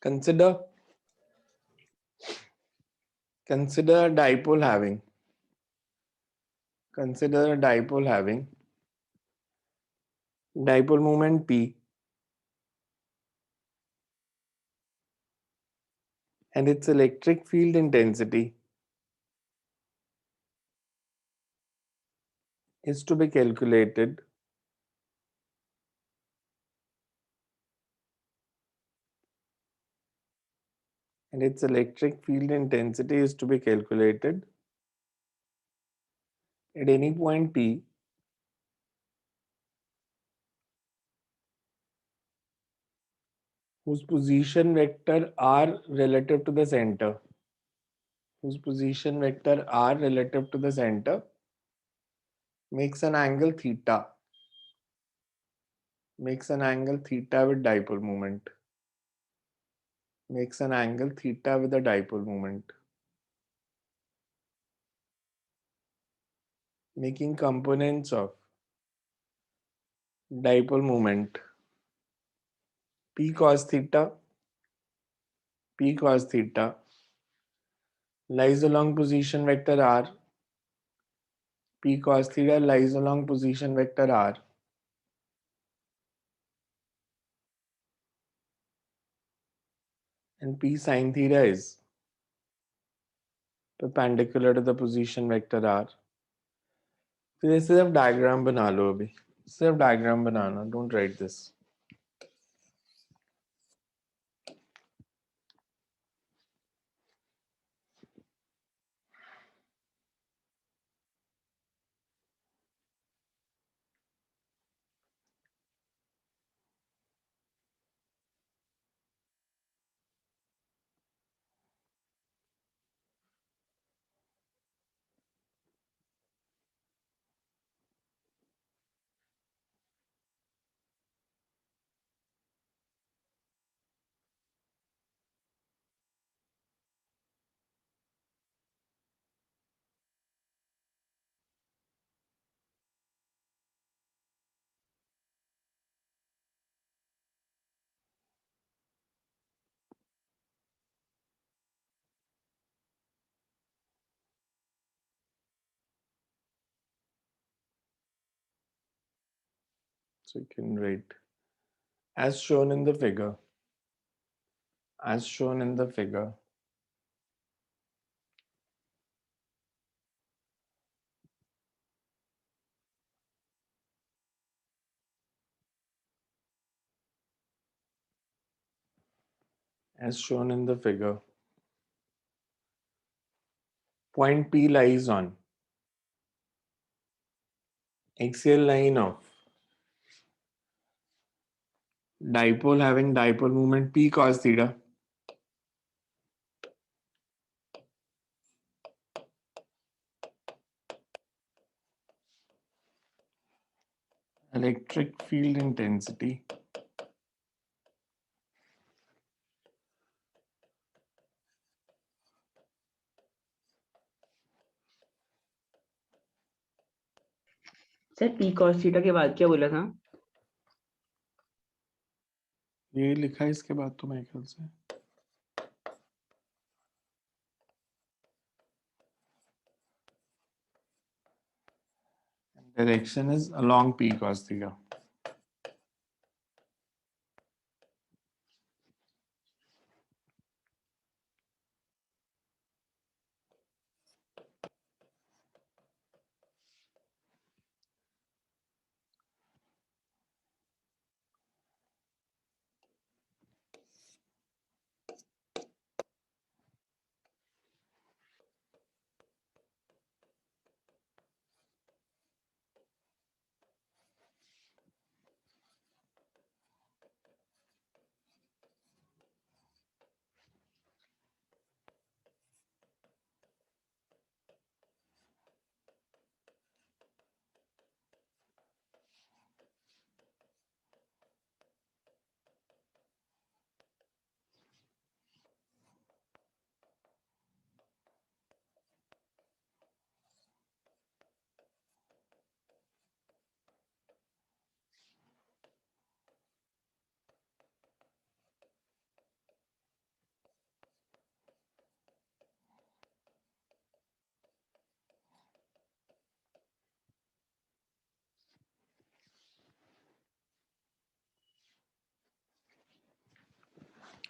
Consider consider a dipole having consider a dipole having dipole moment P and its electric field intensity is to be calculated at any point P whose position vector r relative to the center makes an angle theta with dipole moment making components of dipole moment p cos theta lies along position vector r. P cos theta lies along position vector r, and P sin theta is perpendicular to the position vector r. फिर ये सिर्फ diagram बना लो अभी, सिर्फ diagram banana, don't write this. So you can write as shown in the figure. As shown in the figure. As shown in the figure. Point P lies on axial line of dipole having dipole moment P cos theta. Electric field intensity sir P cos theta के बाद क्या बोला था? ये लिखा है इसके बाद तो मेरे ख्याल से direction is along P cos theta.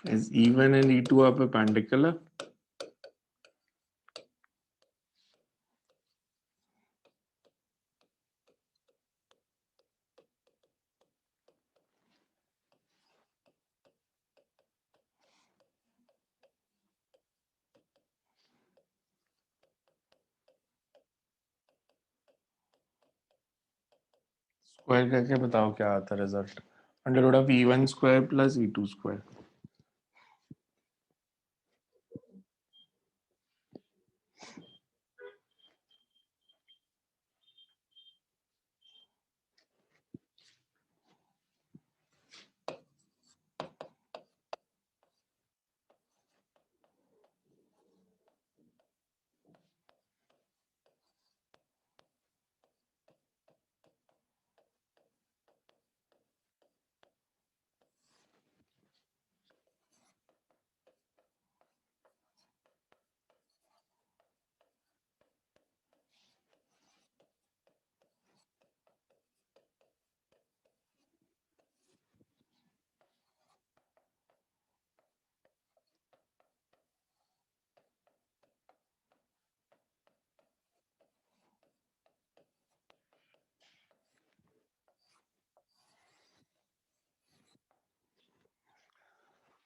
Is E1 and E2 are perpendicular? Square करके बताओ क्या आता है result. Under root of E1 square plus E2 square.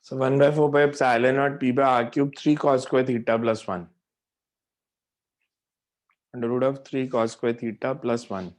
So 1 by 4 by epsilon naught P by R cube 3 cos square theta plus 1. Under root of 3 cos square theta plus 1.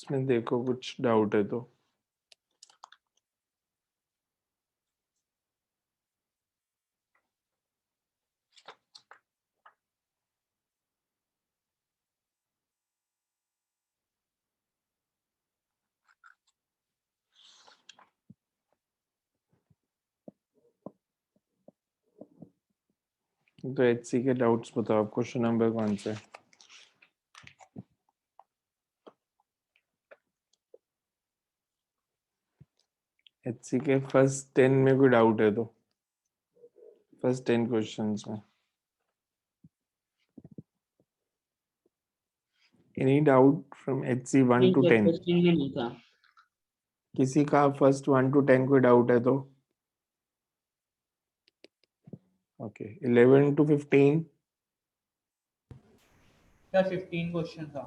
इसमें देखो कुछ doubt है तो. तो HC के doubts बताओ. Question number कौन से? HC के फर्स्ट 10 में कोई डाउट है तो. फर्स्ट 10 क्वेश्चंस में. Any doubt from HC 1 to 10? Question में नहीं था. किसी का फर्स्ट 1 to 10 कोई डाउट है तो. Okay 11 to 15. क्या 15 क्वेश्चन था?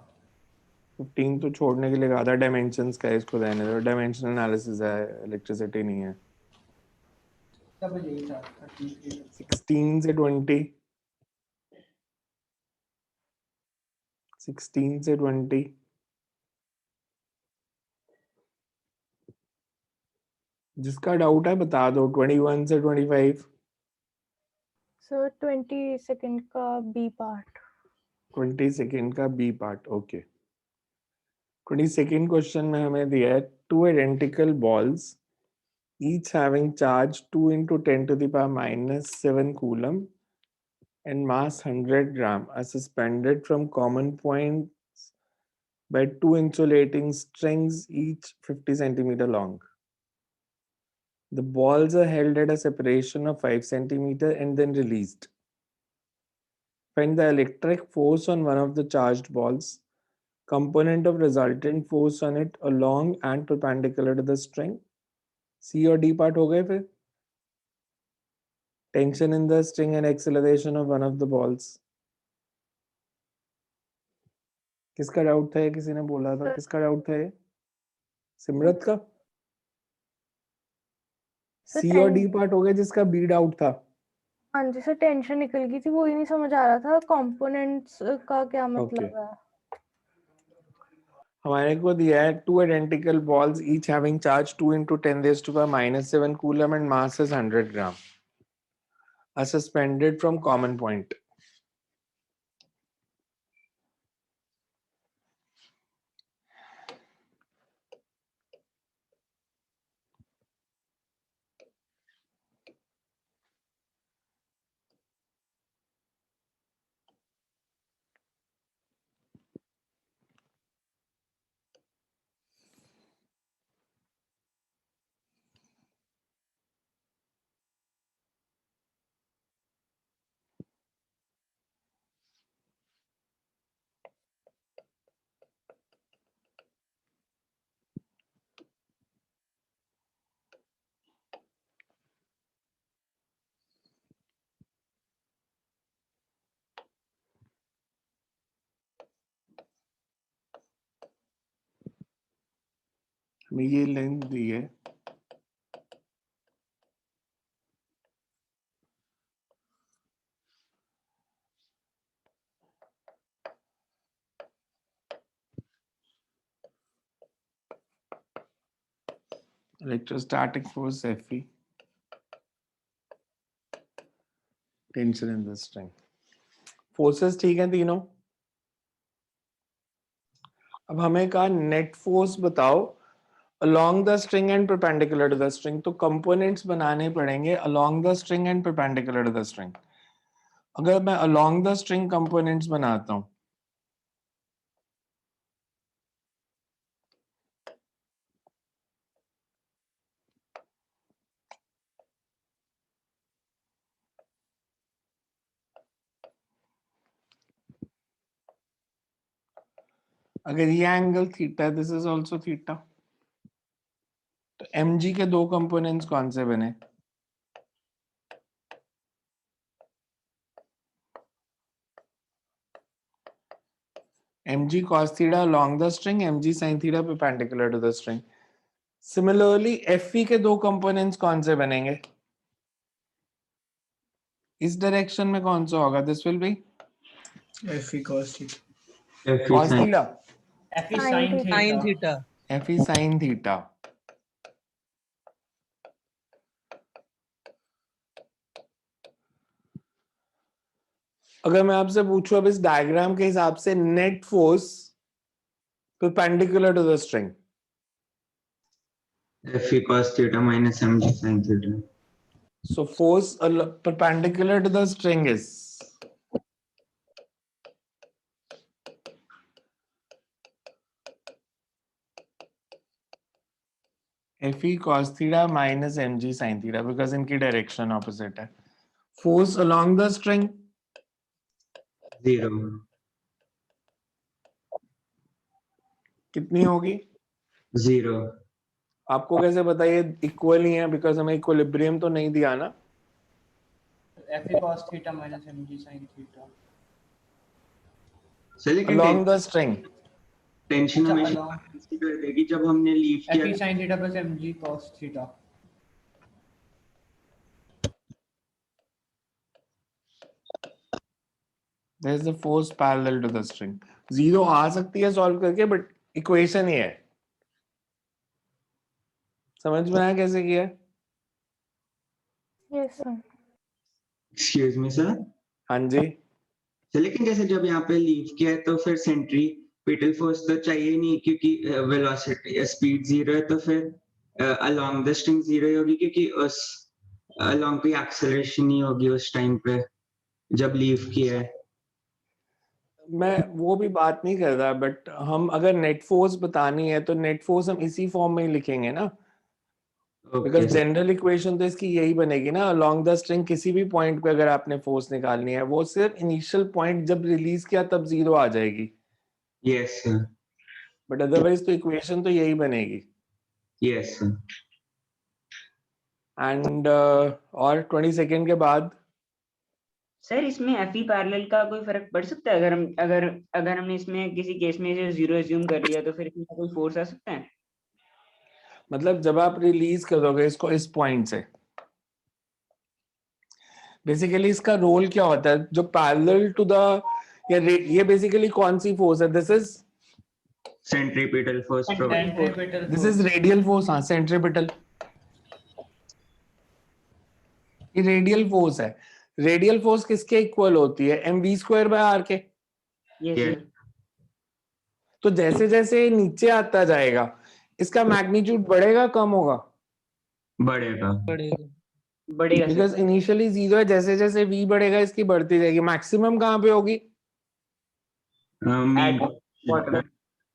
15 तो छोड़ने के लिए आधा डायमेंशंस का है. इसको रहने दो. डायमेंशनल एनालिसिस है, इलेक्ट्रिसिटी नहीं है. क्या बजे ही था? 16 से 20. 16 से 20. जिसका डाउट है बता दो. 21 से 25. सर 22nd का बी पार्ट. 22nd का B part. Okay 22nd question में हमें दिया है two identical balls each having charge 2 into 10 to the power minus 7 coulomb and mass 100 gram are suspended from common points by two insulating strings each 50 centimeter long. The balls are held at a separation of 5 centimeter and then released. Find the electric force on one of the charged balls, component of resultant force on it along and perpendicular to the string. C और D part हो गए फिर. Tension in the string and acceleration of one of the balls. किसका doubt था ये? किसी ने बोला था. किसका डाउट था ये? सिमरत का. सी और डी पार्ट हो गया. जिसका बी डाउट था. हाँ जी सर टेंशन निकल गई थी. वो ही नहीं समझ आ रहा था कंपोनेंट्स का क्या मतलब है. हमारे को दिया है two identical balls each having charge 2 into 10 raised to power -7 coulomb and mass is 100 gram are suspended from common point. मैं ये लेंथ दी है, electrostatic force Fe, tension in the string. Forces ठीक है तीनों। अब हमें कहा नेट फोर्स बताओ along the string and perpendicular to the string, तो कंपोनेंट्स बनाने पड़ेंगे along the string and perpendicular to the string। अगर मैं along the string कंपोनेंट्स बनाता हूं, अगर ये angle theta, this is also theta, तो mg के दो कंपोनेंट्स कौन से बने? mg cos theta along the string, mg sin theta perpendicular to the string। Similarly Fe के दो कंपोनेंट्स कौन से बनेंगे? इस डायरेक्शन में कौन सा होगा? This will be Fe cos theta. cos theta, Fe Sin sin theta. Sin theta. theta. Fe sin theta। अगर मैं आपसे पूछूं अब इस डायग्राम के हिसाब से net force perpendicular to the string, Fe cos theta minus mg sin theta. so force perpendicular to the string is Fe cos theta minus mg sin theta, because इनकी डायरेक्शन ऑपोजिट है। Force along the string 0. कितनी होगी? 0. आपको कैसे पता ये equal ही है? Because हमें इक्विलिब्रियम तो नहीं दिया ना। Fe cos theta minus mg sin theta. So लेकिन along the string, टेंशन अच्छा, हमेशा along- कंसीडर देगी जब हमने लीव Fe किया। sin theta plus mg cos theta. there is a force parallel to the string। Zero आ सकती है सॉल्व करके, बट इक्वेशन ही है। समझ में आया कैसे किया? Yes sir. Excuse me sir. हाँ जी। तो लेकिन जैसे जब यहाँ पे लीव किया है तो फिर सेंट्रीपिटल फोर्स तो चाहिए नहीं, क्योंकि वेलोसिटी स्पीड 0 है, तो फिर अलोंग द स्ट्रिंग 0 ही होगी, क्योंकि उस अलोंग कोई एक्सेलरेशन नहीं होगी उस टाइम पे जब लीव किया है। मैं वो भी बात नहीं कर रहा, बट हम अगर नेट फोर्स बतानी है तो नेट फोर्स हम इसी फॉर्म में ही लिखेंगे ना, बिकॉज ओके जनरल इक्वेशन तो इसकी यही बनेगी ना। अलोंग द स्ट्रिंग किसी भी पॉइंट पे अगर आपने फोर्स निकालनी है, वो सिर्फ इनिशियल पॉइंट जब रिलीज किया तब जीरो आ जाएगी, यस सर, बट अदरवाइज तो इक्वेशन तो यही बनेगी। Yes sir. एंड और 20 सेकेंड के बाद सर इसमें Fe पैरेलल का कोई फर्क पड़ सकता है? अगर हमने इसमें किसी केस में से 0 एज्यूम कर लिया तो फिर इसमें कोई फोर्स आ सकता है? मतलब जब आप रिलीज करोगे इसको इस पॉइंट से, बेसिकली इसका रोल क्या होता है? जो पैरेलल टू द ये बेसिकली कौन सी फोर्स है? This is centripetal force provide. Centripetal this is force. Radial force. हाँ, सेंट्रीपिटल, ये रेडियल फोर्स है। रेडियल फोर्स किसके इक्वल होती है? mv²/r के। Yes Yes. सर। तो जैसे जैसे नीचे आता जाएगा इसका मैग्नीट्यूड बढ़ेगा कम होगा? बढ़ेगा। बढ़ेगा। बढ़ेगा सर। बिकॉज इनिशियली 0 है, जैसे जैसे v बढ़ेगा इसकी बढ़ती जाएगी। मैक्सिमम कहाँ पे होगी? Mean bottom.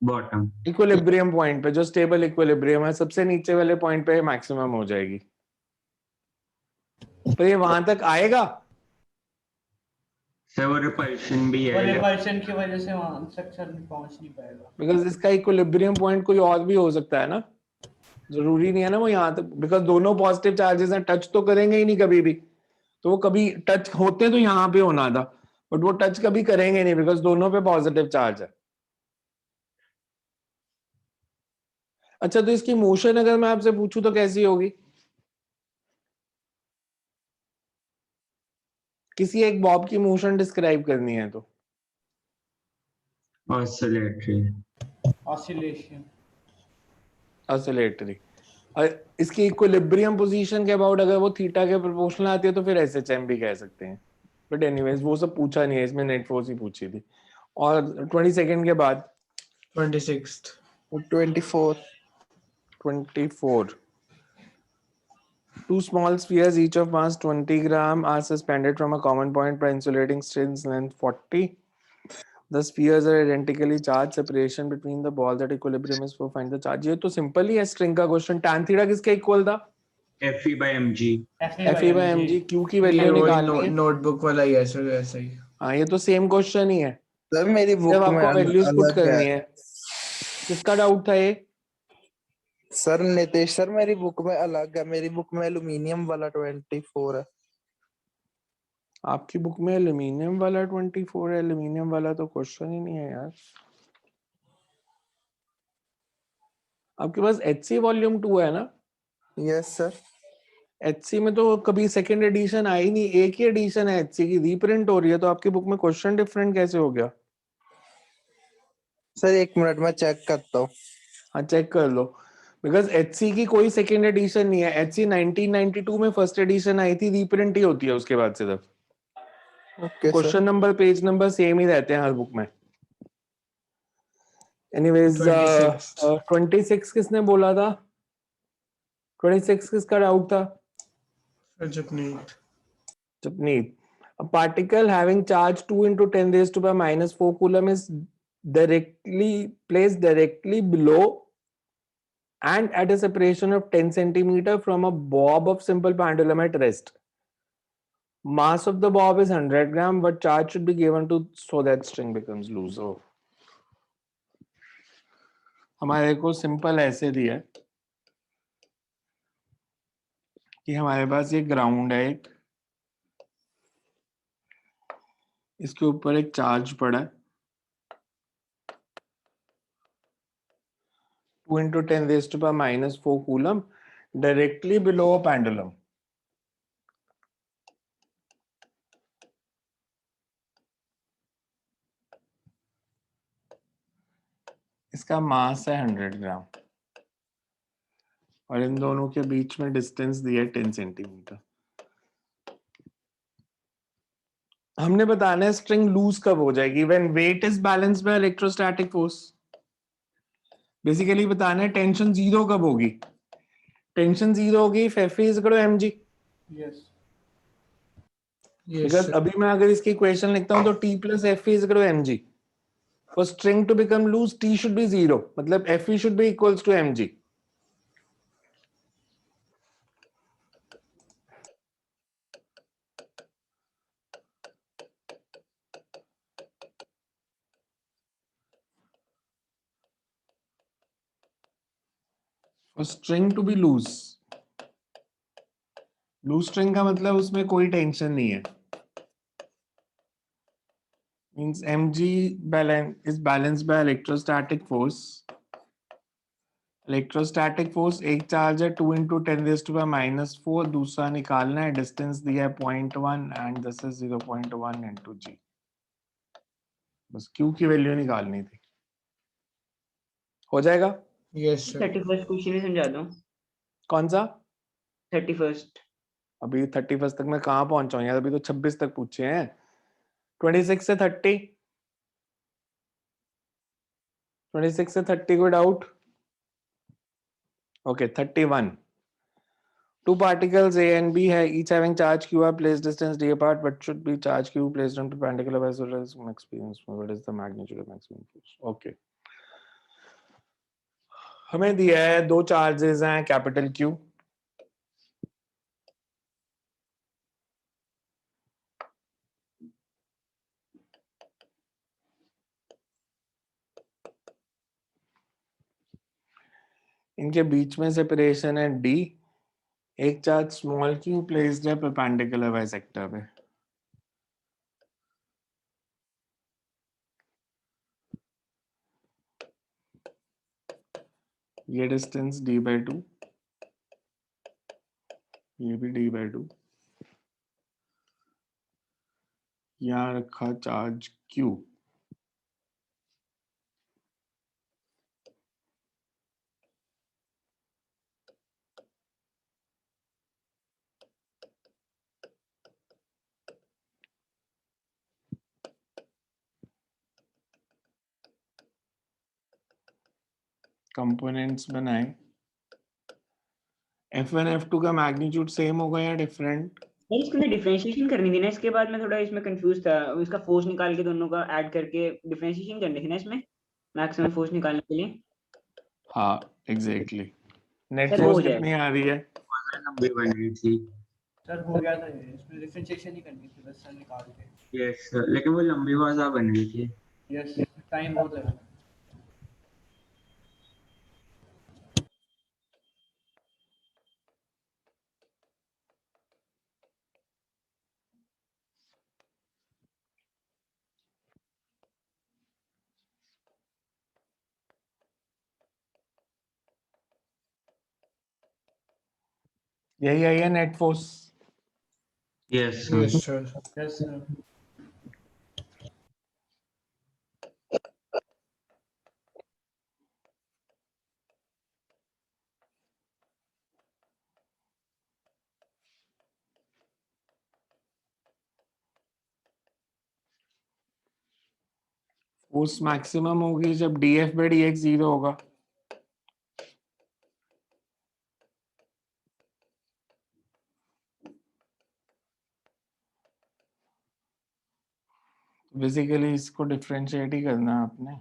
Bottom. Equilibrium point पे, जो स्टेबल इक्विलिब्रियम है, सबसे नीचे वाले पॉइंट पे मैक्सिमम हो जाएगी। तो ये वहां तक आएगा? सर वो रिपल्शन भी और है। रिपल्शन की वजह से वहां तक सर पहुंच नहीं पाएगा। बिकॉज इसका इक्विलिब्रियम पॉइंट कोई और भी हो सकता है ना, जरूरी नहीं है ना वो यहाँ तक। बिकॉज दोनों पॉजिटिव चार्जेस हैं, टच तो करेंगे ही नहीं कभी भी। तो वो कभी टच होते तो यहाँ पे होना था, बट वो टच कभी करेंगे नहीं बिकॉज दोनों पे पॉजिटिव चार्ज है। अच्छा, तो इसकी मोशन अगर मैं आपसे पूछूं तो कैसी होगी? किसी एक बॉब की मोशन डिस्क्राइब करनी है तो ऑसिलेटरी। ऑसिलेशन। ऑसिलेटरी। और इसकी इक्विलिब्रियम पोजीशन के अबाउट अगर वो थीटा के प्रोपोर्शनल आती है तो फिर एसएचएम भी कह सकते हैं। बट एनीवेज वो सब पूछा नहीं है इसमें, नेट फोर्स ही पूछी थी। और 22 के बाद 26th 24 24. Two small spheres, each of mass 20 gram, are suspended from a common point by insulating strings length 40. The spheres are identically charged. Separation between the balls at equilibrium is for find the charge. ये तो simple ही है string का question. tan theta किसके equal था? Fe by mg। Fe by mg। Q की value वही निकालनी है। नोटबुक वाला ही है सर, ऐसा ही। हाँ, ये तो सेम क्वेश्चन ही है, सर मेरी जब बुक में आपको वैल्यूज पुट अलग करनी है। है। किसका डाउट था ये? सर नितेश सर मेरी बुक में अलग है, मेरी बुक में एल्यूमिनियम वाला 24 है। आपकी बुक में एल्यूमिनियम वाला 24 है? एल्यूमिनियम वाला तो क्वेश्चन ही नहीं है यार। आपके पास HC वॉल्यूम 2 है ना? Yes sir. HC में तो कभी सेकंड एडिशन आई नहीं, एक ही एडिशन है HC की, रीप्रिंट हो रही है, तो आपकी बुक में क्वेश्चन डिफरेंट कैसे हो गया? सर 1 मिनट में चेक करता हूँ। हाँ, चेक कर लो, बिकॉज HC की कोई सेकंड एडिशन नहीं है। HC 1992 में फर्स्ट एडिशन आई थी, रीप्रिंट ही होती है उसके बाद सिर्फ। Okay sir. Question number, page number same ही रहते हैं हर बुक में। एनीवेज 26 किसने बोला था? 26 किसका डाउट था? जपनीत। Japneet. A particle having charge 2 into 10 raised to the minus 4 coulomb is placed directly below and at a separation of 10 centimeter from a bob of simple pendulum at rest. Mass of the bob is 100 gram, but charge should be given to so that string becomes loose. Oh. हमारे को simple ऐसे दिया है कि हमारे पास ये ground है एक, इसके ऊपर एक चार्ज पड़ा है 2 into 10 raised to the minus 4 coulomb directly below a pendulum. इसका मास है 100 ग्राम और इन दोनों के बीच में डिस्टेंस दिया है 10 सेंटीमीटर। हमने बताना है स्ट्रिंग लूज कब हो जाएगी, when weight is balanced by electrostatic force. Basically बताना है टेंशन जीरो कब होगी। टेंशन जीरो होगी if Fe is equal to mg। Yes. Because अभी मैं अगर इसकी इक्वेशन लिखता हूं तो T plus Fe is equal to mg। For string to become loose, T should be 0, मतलब Fe should be equals to mg। For string to be loose, loose string का मतलब उसमें कोई टेंशन नहीं है। Means mg is balanced by electrostatic force। Electrostatic force, एक charge है 2 into 10 raised to the minus 4, दूसरा निकालना है, डिस्टेंस दिया है 0.1 and this is 0.1 into g। बस Q की वैल्यू निकालनी थी, हो जाएगा। Yes sir. 31st क्वेश्चन ही समझा दो। कौन सा? 31st। अभी 31 तक मैं कहाँ पहुंचा हूँ यार, अभी तो 26 तक पूछे हैं। 26 से 30, 26 से 30 को doubt? Okay, 31। Two particles A and B है, each having charge Q are placed distance d apart, but should be charge Q placed on perpendicular as well as experience. What is the magnitude of maximum force? Okay. हमें दिया है दो charges हैं capital Q, इनके बीच में separation है D, एक charge small q placed है परपेंडिकुलर बाइसेक्टर पे। ये डिस्टेंस d/2, ये भी d/2, यहाँ रखा चार्ज q, कंपोनेंट्स बनाए। F1 F2 का मैग्नीट्यूड सेम होगा या डिफरेंट? नहीं, इसके अंदर डिफरेंशिएशन करनी थी ना, इसके बाद मैं थोड़ा इसमें कंफ्यूज था, इसका फोर्स निकाल के दोनों का ऐड करके डिफरेंशिएशन करनी थी ना इसमें, मैक्सिमम फोर्स निकालने के लिए। हाँ एग्जैक्टली। नेट सर वो फोर्स हो जाएगा। कितनी आ रही है? लंबी बन रही थी। सर हो गया था ये, इसमें डिफरेंशिएशन ही करनी थी बस सर निकाल के। यस सर, लेकिन वो लंबी बहुत ज्यादा बन रही थी। यस, टाइम बहुत लगा। यही आई है net force. Yes Yes, sir. sir. Yes sir. Force maximum होगी जब dF/dx 0 होगा। बेसिकली इसको डिफरेंशिएट ही करना है आपने।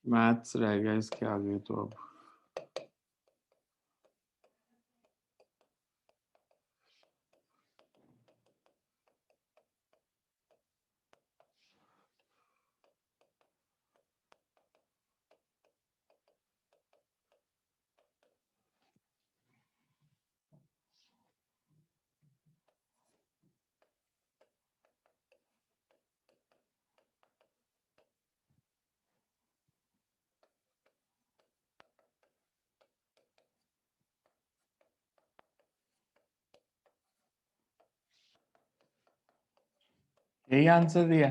मैथ्स रह गया इसके आगे तो अब। यही आंसर दिया।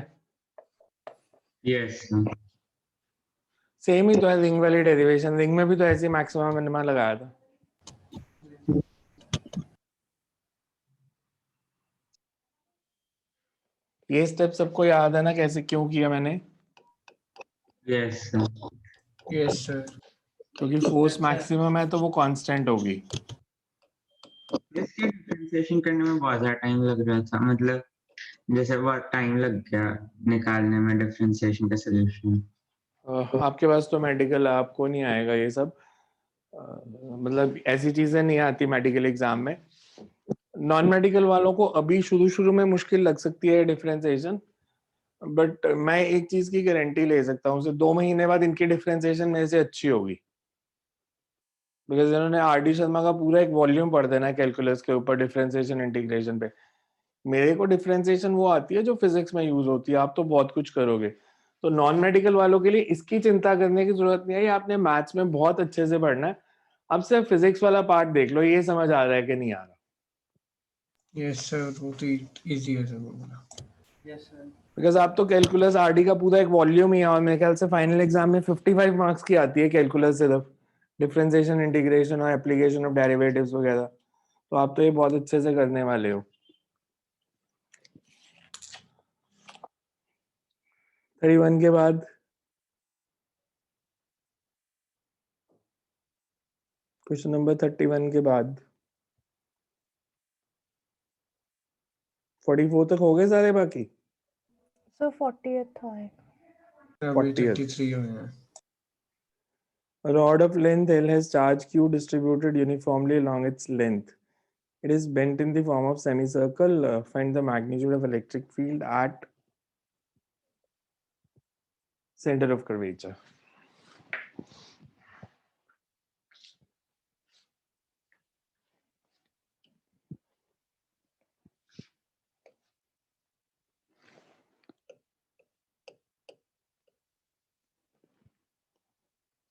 Yes sir. सेम ही तो है रिंग वाली डेरिवेशन, रिंग में भी तो ऐसे मैक्सिमम मिनिमम लगाया था। ये स्टेप सबको याद है ना कैसे क्यों किया मैंने? Yes sir. Yes, sir. क्योंकि फोर्स अच्छा। मैक्सिमम है तो वो कांस्टेंट होगी। इसके डिफरेंशिएशन करने में बहुत ज्यादा टाइम लग रहा था, मतलब जैसे बहुत टाइम लग गया निकालने में डिफरेंशिएशन का सोल्यूशन। आपके पास तो मेडिकल, आपको नहीं आएगा ये सब। मतलब ऐसी चीजें नहीं आती मेडिकल एग्जाम में। नॉन मेडिकल वालों को अभी शुरू शुरू में मुश्किल लग सकती है डिफरेंशिएशन, बट मैं एक चीज की गारंटी ले सकता हूँ, 2 महीने बाद इनकी डिफरेंशिएशन मेरे से अच्छी होगी। बिकॉज इन्होंने आर.डी. शर्मा का पूरा एक वॉल्यूम पढ़ देना है कैलकुलस के ऊपर डिफरेंशिएशन इंटीग्रेशन पे। मेरे को डिफरेंशिएशन वो आती है जो फिजिक्स में यूज होती है, आप तो बहुत कुछ करोगे। तो नॉन मेडिकल वालों के लिए इसकी चिंता करने की जरूरत नहीं है, आपने मैथ्स में बहुत अच्छे से पढ़ना है। अब सिर्फ फिजिक्स वाला पार्ट देख लो, ये समझ आ रहा है कि नहीं आ रहा। Yes, sir. बहुत ही easy है sir वो वाला। Yes sir. बिकॉज आप तो कैलकुलस आर.डी. का पूरा एक वॉल्यूम ही है, और मेरे ख्याल से फाइनल एग्जाम में 55 मार्क्स की आती है कैलकुलस सिर्फ, डिफरेंशिएशन इंटीग्रेशन और एप्लीकेशन ऑफ डेरिवेटिव्स वगैरह। तो आप तो ये बहुत अच्छे से करने वाले हो। 31 के बाद क्वेश्चन नंबर 31 के बाद 44 तक हो गए सारे बाकी। सर 40th था एक। अभी 40th 33 हुए हैं। A rod of length L has charge Q distributed uniformly along its length. It is bent in the form of semicircle. Find the magnitude of electric field at center of curvature.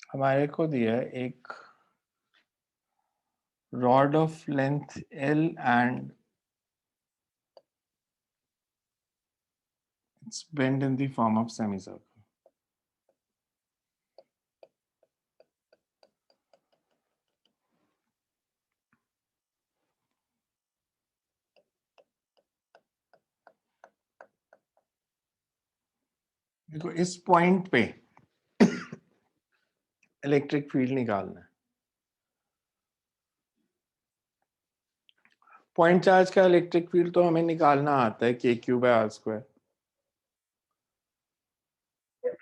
हमारे को दिया है एक rod of length L and it's bent in the form of semicircle. देखो इस point पे electric field निकालना है। पॉइंट चार्ज का इलेक्ट्रिक फील्ड तो हमें निकालना आता है KQ/R²।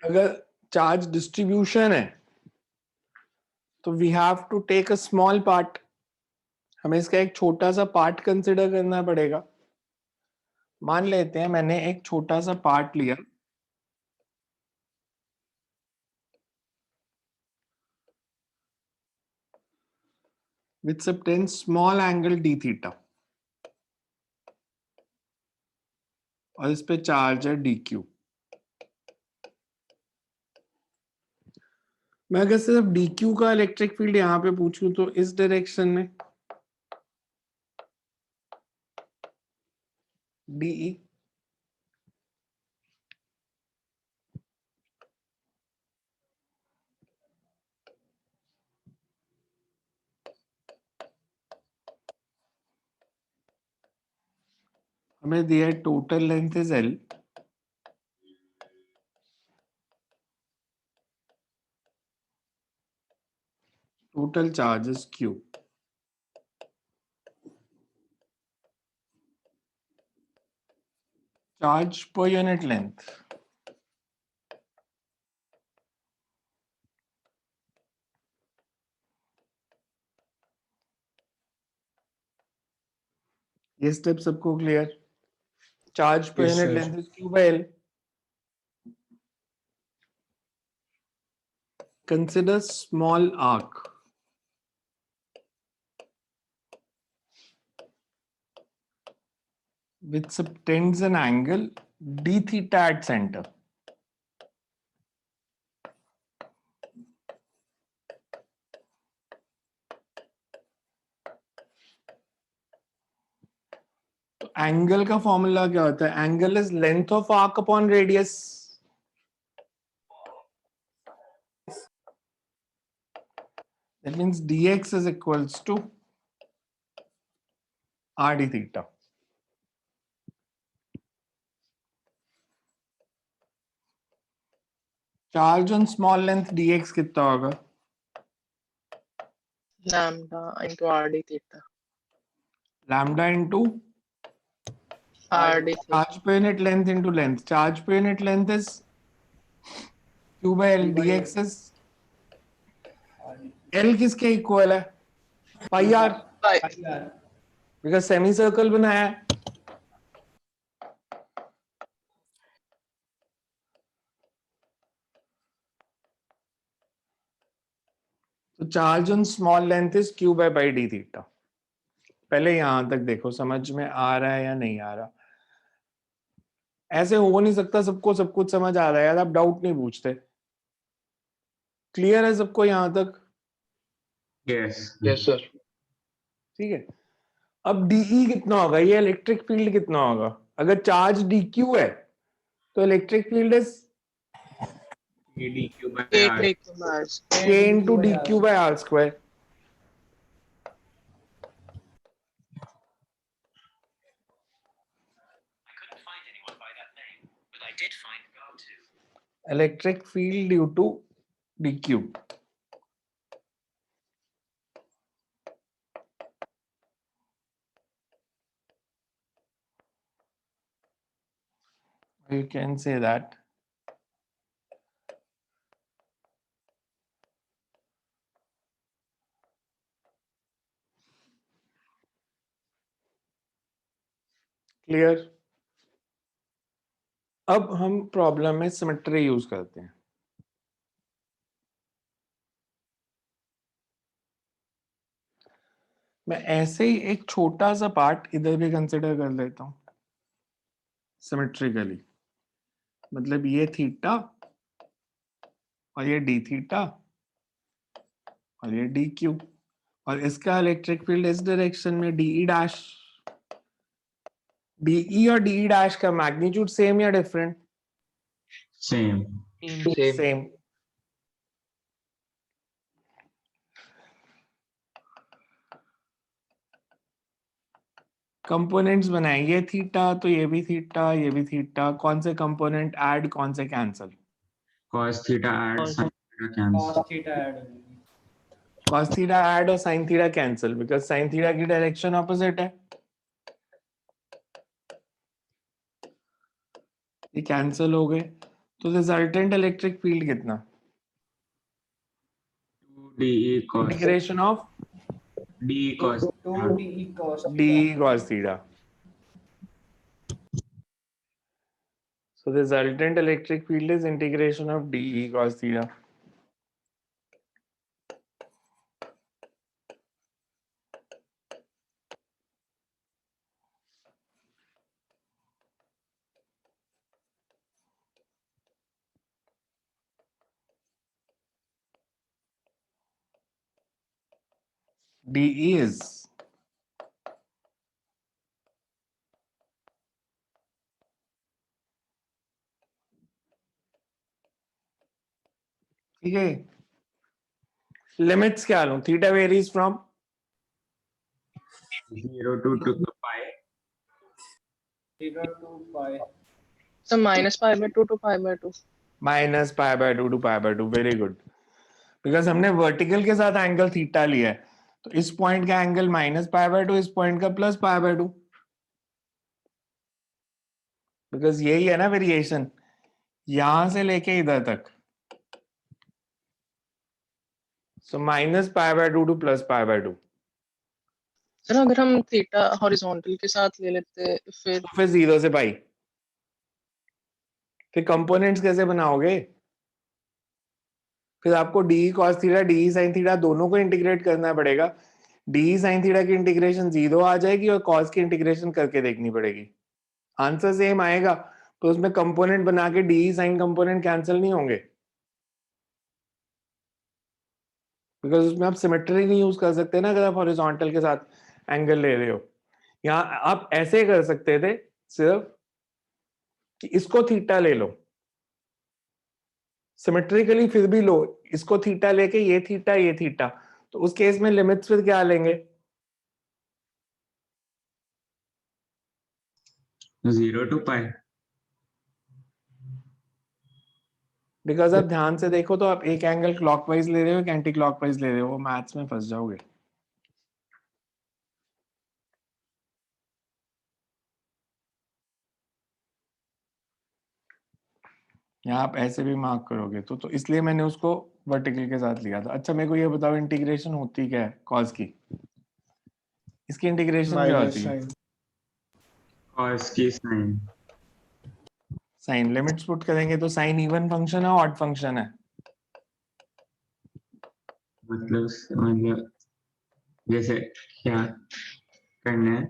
अगर चार्ज डिस्ट्रीब्यूशन है तो we have to take a small part, हमें इसका एक छोटा सा पार्ट कंसिडर करना पड़ेगा। मान लेते हैं मैंने एक छोटा सा पार्ट लिया, with subtends small angle d theta और इस पे चार्ज है dq। मैं अगर सिर्फ dq का इलेक्ट्रिक फील्ड यहाँ पे पूछूं तो इस डायरेक्शन में de, हमें दिया है total length is L, total charge is Q। Charge per unit length, ये स्टेप सबको clear? Charge per Yes, unit sir. length is Q/L। Consider small arc which subtends an angle d theta at center। तो angle का formula क्या होता है? Angle is length of arc upon radius. That means dx is equals to r d theta। Charge on small length dx कितना होगा? lambda into RD theta. Lambda into RD theta. Charge per unit length into length। Charge per unit length is Q/L, dx is L किसके equal है? पाई are, because semi circle बनाया है। तो charge on small length is Q/पाई d theta. पहले यहां तक देखो, समझ में आ रहा है या नहीं आ रहा? ऐसे हो नहीं सकता सबको सब कुछ समझ आ रहा है यार, आप डाउट नहीं पूछते। क्लियर है सबको यहां तक? Yes. Yes, sir. ठीक है। अब DE कितना होगा? ये इलेक्ट्रिक फील्ड कितना होगा? अगर चार्ज DQ है तो electric field is K equals K into dq/r²। Electric field due to dq। You can say that clear. अब हम प्रॉब्लम में सिमेट्री यूज करते हैं। मैं ऐसे ही एक छोटा सा पार्ट इधर भी कंसिडर कर लेता हूं सिमेट्रिकली। मतलब ये थीटा और ये डी थीटा और ये डी क्यू, और इसका इलेक्ट्रिक फील्ड इस डायरेक्शन में डीई डैश। डीई और डीई डैश का मैग्नीट्यूड सेम या डिफरेंट? सेम। सेम। कंपोनेंट्स बनाए, ये थीटा तो ये भी थीटा, ये भी थीटा। कौन से कंपोनेंट ऐड, कौन से cancel? cos theta add, sin theta cancel. cos theta add हो जाएगी। cos थीटा ऐड और sin theta cancel, because sin theta की डायरेक्शन ऑपोजिट है। ये कैंसिल हो गए, तो रिजल्टेंट इलेक्ट्रिक फील्ड कितना? de cos integration of de cos 2 de cos d theta। cos theta. So the resultant electric field is integration of d cos theta. dE is ठीक है। Limits क्या लूं? Theta varies from 0 to pi। 0 to pi। So -pi/2 to pi/2। Minus pi by two to pi by two. Very good, because हमने vertical के साथ angle theta लिया है, तो इस पॉइंट का angle minus pi by to, इस point का plus pi by to, because यही है ना वेरिएशन, यहां से लेके इधर तक। So minus pi by two two plus pi by to. Sir अगर हम थीटा हॉरिजॉन्टल के साथ ले लेते फिर? फिर 0 से पाई। फिर कंपोनेंट्स कैसे बनाओगे? फिर आपको D cos theta D sine theta दोनों को इंटीग्रेट करना पड़ेगा। डी साइन थीटा की इंटीग्रेशन 0 आ जाएगी और कॉस की इंटीग्रेशन करके देखनी पड़ेगी। आंसर सेम आएगा, तो उसमें कंपोनेंट बना के डी साइन कंपोनेंट कैंसिल नहीं होंगे, बिकॉज उसमें आप सिमेट्री नहीं यूज कर सकते ना अगर आप हॉरिजॉन्टल के साथ एंगल ले रहे हो। यहाँ आप ऐसे कर सकते थे सिर्फ कि इसको थीटा ले लो, सिमेट्रिकली फिर भी लो, इसको थीटा लेके ये थीटा, तो उस केस में लिमिट्स फिर क्या लेंगे? 0 to pi। बिकॉज आप ध्यान से देखो तो आप एक एंगल क्लॉकवाइज ले रहे हो, एक एंटी क्लॉकवाइज ले रहे हो, मैथ्स में फंस जाओगे। यहाँ आप ऐसे भी मार्क करोगे तो इसलिए मैंने उसको वर्टिकल के साथ लिया था। अच्छा मेरे को ये बताओ, इंटीग्रेशन होती क्या है कॉस की? इसकी इंटीग्रेशन क्या माइनस होती है? साइन। cos की sin। साइन। लिमिट्स पुट करेंगे तो साइन इवन फंक्शन है, ऑड फंक्शन है? मतलब जैसे क्या करना है?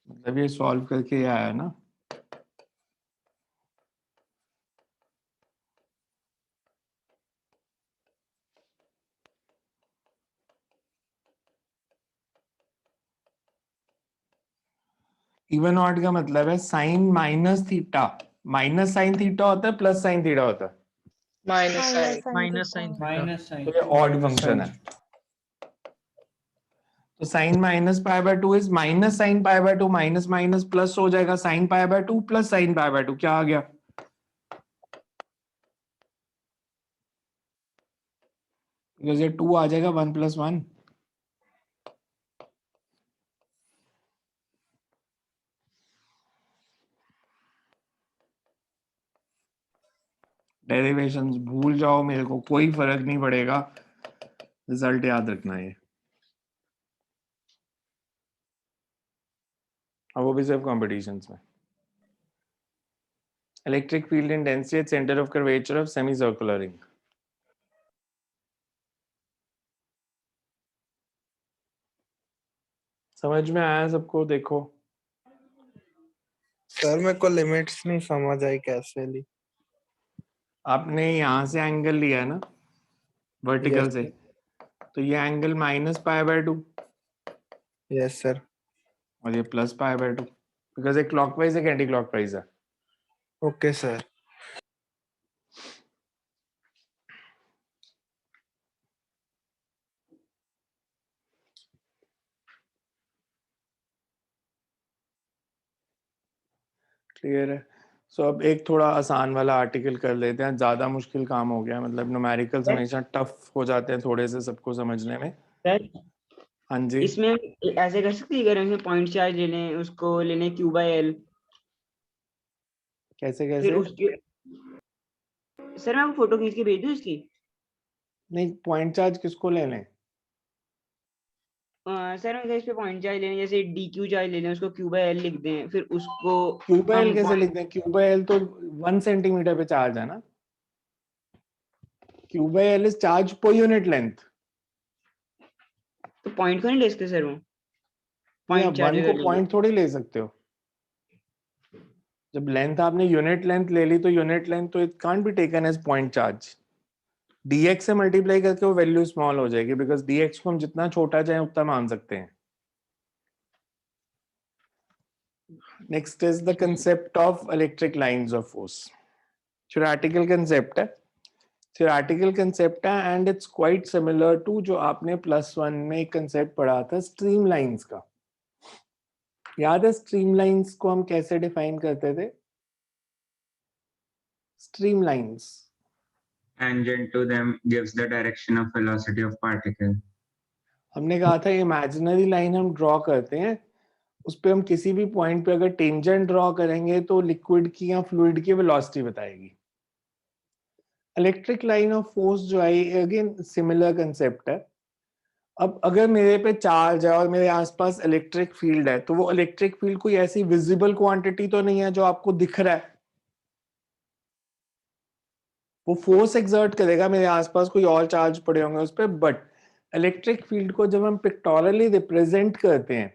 मतलब ये सॉल्व करके ये आया ना। इवन ऑड का मतलब है sine minus theta. Minus sine theta होता है, प्लस साइन थीटा होता है, minus sine. Minus sine minus sine. तो ये ऑड फंक्शन है। तो sine minus pi by two is minus sine pi by two, minus minus plus हो जाएगा, sine pi by two plus sine pi by two. क्या आ गया? Because ये 2 आ जाएगा 1 + 1। डेरिवेशंस भूल जाओ, मेरे को कोई फर्क नहीं पड़ेगा, रिजल्ट याद रखना है। और वो भी सिर्फ कॉम्पिटिशन्स में। Electric field in density at centre of curvature of semi circular ring. समझ में आया सबको? देखो सर मेरे को लिमिट्स नहीं समझ आई कैसे ली। आपने यहाँ से एंगल लिया है ना वर्टिकल Yes, से, तो ये एंगल -π/2 yes sir. और ये +π/2 बिकॉज एक क्लॉकवाइज एक एंटी क्लॉकवाइज है। Okay sir. क्लियर है। सो अब एक थोड़ा आसान वाला आर्टिकल कर लेते हैं, ज्यादा मुश्किल काम हो गया, मतलब न्यूमेरिकल्स हमेशा टफ हो जाते हैं थोड़े से सबको समझने में। सर हाँ जी, इसमें हम ऐसे कर सकते हैं, अगर हमें पॉइंट चार्ज ले लें, उसको ले लें Q/L, कैसे फिर कैसे? उसके सर मैं आपको फोटो खींच के भेज दूं इसकी? नहीं, पॉइंट चार्ज किसको ले लें? सर अगर इस पे पॉइंट चार्ज ले लें, जैसे DQ चार्ज ले लें, उसको Q/L लिख दें, फिर उसको Q/L हम कैसे लिख दें? Q/L तो 1 सेंटीमीटर पे चार्ज है ना। Q/L is charge per unit length. तो पॉइंट को नहीं ले सकते सर वो? तो आप पॉइंट चार्ज 1 अगर को लेंगे पॉइंट थोड़ी ले सकते हो। जब लेंथ आपने यूनिट लेंथ ले ली तो यूनिट लेंथ तो it can't be taken as point charge. dx से मल्टीप्लाई करके वो वैल्यू स्मॉल हो जाएगी, बिकॉज dx को हम जितना छोटा चाहे उतना मान सकते हैं। Next is the concept of electric lines of force. Theoretical concept है, थ्योरेटिकल कंसेप्ट है and it's quite similar to जो आपने +1 में एक कंसेप्ट पढ़ा था स्ट्रीम लाइंस का। याद है स्ट्रीम लाइंस को हम कैसे डिफाइन करते थे? Stream lines, Tangent to them gives the direction of velocity of particle. हमने कहा था इमेजिनरी लाइन हम ड्रॉ करते हैं, उस पे हम किसी भी पॉइंट पे अगर टेंजेंट ड्रॉ करेंगे तो लिक्विड की या फ्लूइड की वेलोसिटी बताएगी। इलेक्ट्रिक लाइन ऑफ फोर्स जो है अगेन सिमिलर कंसेप्ट है। अब अगर मेरे पे चार्ज है और मेरे आसपास इलेक्ट्रिक फील्ड है, तो वो इलेक्ट्रिक फील्ड कोई ऐसी विजिबल क्वांटिटी तो नहीं है जो आपको दिख रहा है। वो फोर्स एक्सर्ट करेगा, मेरे आसपास कोई और चार्ज पड़े होंगे उस पर, बट इलेक्ट्रिक फील्ड को जब हम पिक्टोरली रिप्रेजेंट करते हैं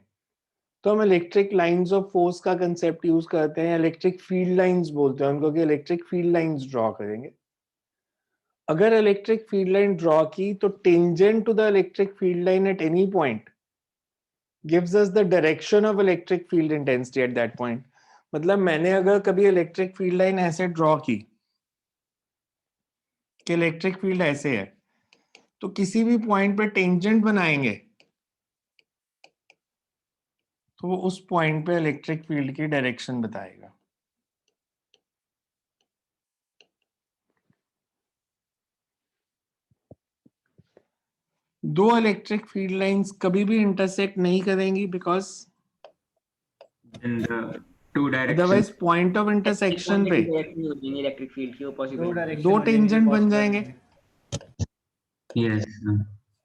तो हम इलेक्ट्रिक लाइंस ऑफ फोर्स का कंसेप्ट यूज करते हैं, इलेक्ट्रिक फील्ड लाइंस बोलते हैं उनको, कि इलेक्ट्रिक फील्ड लाइंस ड्रॉ करेंगे। अगर इलेक्ट्रिक फील्ड लाइन ड्रॉ की तो tangent to the electric field line at any point gives us the direction of electric field intensity at that point। मतलब मैंने अगर कभी इलेक्ट्रिक फील्ड लाइन ऐसे draw की कि इलेक्ट्रिक फील्ड ऐसे है, तो किसी भी पॉइंट पे टेंजेंट बनाएंगे तो वो उस पॉइंट पे इलेक्ट्रिक फील्ड की डायरेक्शन बताएगा। दो इलेक्ट्रिक फील्ड लाइंस कभी भी इंटरसेक्ट नहीं करेंगी because In the two directions. Otherwise point of intersection पे इलेक्ट्रिक फील्ड की वो दो पॉसिबल डायरेक्शन दो टेंजेंट बन जाएंगे Yes. sir.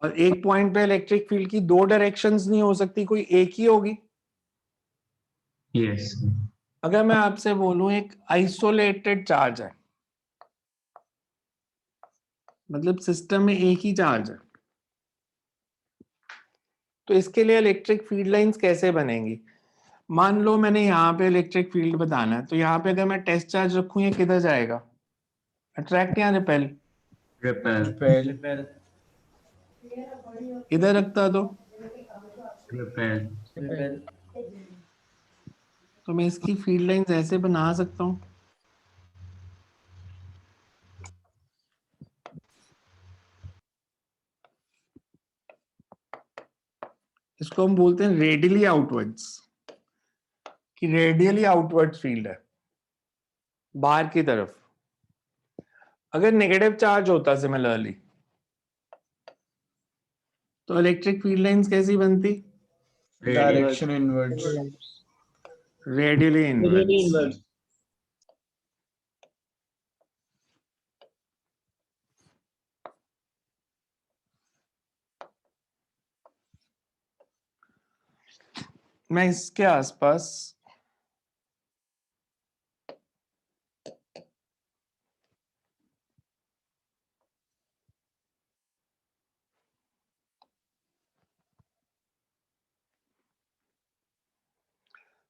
और एक पॉइंट पे इलेक्ट्रिक फील्ड की दो डायरेक्शंस नहीं हो सकती, कोई एक ही होगी। Yes. sir. अगर मैं आपसे बोलूं एक आइसोलेटेड चार्ज है, मतलब सिस्टम में एक ही चार्ज है, तो इसके लिए इलेक्ट्रिक फील्ड लाइंस कैसे बनेंगी? मान लो मैंने यहाँ पे इलेक्ट्रिक फील्ड बताना है, तो यहाँ पे अगर मैं टेस्ट चार्ज रखूं ये किधर जाएगा? अट्रैक्ट या रिपेल? Repel. रिपेल इधर रखता तो Repel. रिपेल तो मैं इसकी फील्ड लाइंस ऐसे बना सकता हूँ। इसको हम बोलते हैं रेडियली आउटवर्ड्स, कि रेडियली आउटवर्ड्स फील्ड है बाहर की तरफ। अगर नेगेटिव चार्ज होता सिमिलरली तो इलेक्ट्रिक फील्ड लाइंस कैसी बनती? Direction inwards. Radially inwards. Inverse. मैं इसके आसपास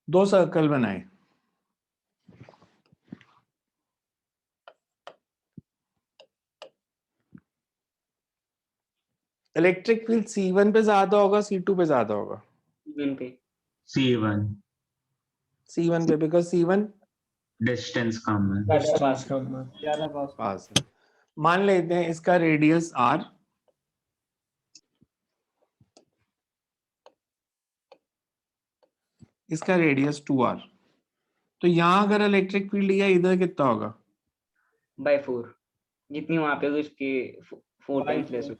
दो सर्कल बनाए, इलेक्ट्रिक फील्ड C1 पे ज्यादा होगा C2 पे ज्यादा होगा? इन पे C1 C1 पे, बिकॉज C1 डिस्टेंस कम है। डिस्टेंस कम है। ज्यादा पास पास है। मान लेते हैं इसका रेडियस R, इसका रेडियस 2R, तो यहां अगर इलेक्ट्रिक फील्ड लिया इधर कितना होगा? बाय 4, जितनी वहां पे उसके 4 By टाइम्स लेस 4.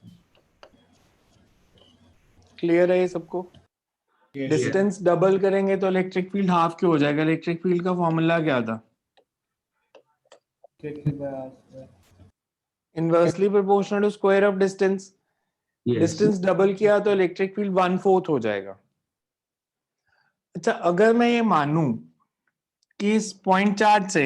क्लियर है ये सबको? Yes. डिस्टेंस डबल करेंगे तो इलेक्ट्रिक फील्ड हाफ क्यों हो जाएगा? इलेक्ट्रिक फील्ड का फॉर्मूला क्या था? Strictly by R square. Inversely proportional to square of distance. Yes. Distance double किया तो इलेक्ट्रिक फील्ड 1/4 हो जाएगा। अच्छा, अगर मैं ये मानूं कि इस पॉइंट चार्ज से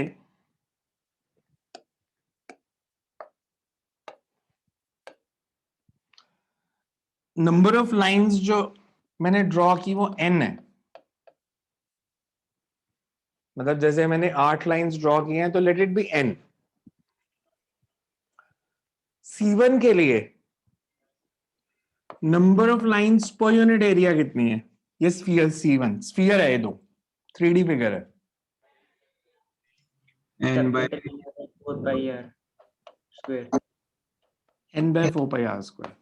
नंबर ऑफ लाइंस जो मैंने ड्रॉ की वो n है, मतलब जैसे मैंने 8 लाइंस ड्रॉ की हैं तो let it be n। C1 के लिए नंबर ऑफ लाइंस पर यूनिट एरिया कितनी है? ये स्फीयर C1, स्फीयर है ये, दो 3D फिगर है। N by 4 pi r square n/4πr²।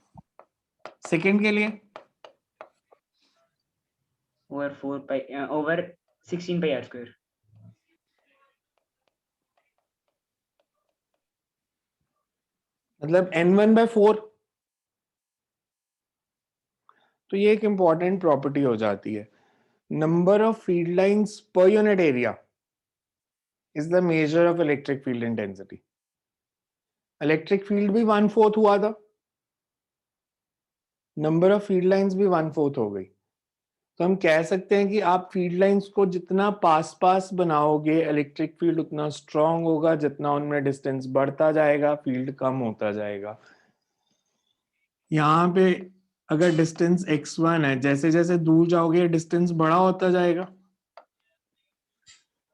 Second के लिए ओवर 4 पाई ओवर 16 पाई r स्क्वायर। मतलब n1/4। तो ये एक इंपॉर्टेंट प्रॉपर्टी हो जाती है, नंबर ऑफ फील्ड लाइंस पर unit area is the measure of electric field intensity. Electric field भी 1/4 हुआ था, नंबर ऑफ फील्ड लाइंस भी 1/4 हो गई। तो हम कह सकते हैं कि आप फील्ड लाइंस को जितना पास पास बनाओगे इलेक्ट्रिक फील्ड उतना स्ट्रांग होगा, जितना उनमें डिस्टेंस बढ़ता जाएगा फील्ड कम होता जाएगा। यहाँ पे अगर डिस्टेंस x1 है, जैसे जैसे दूर जाओगे डिस्टेंस बड़ा होता जाएगा।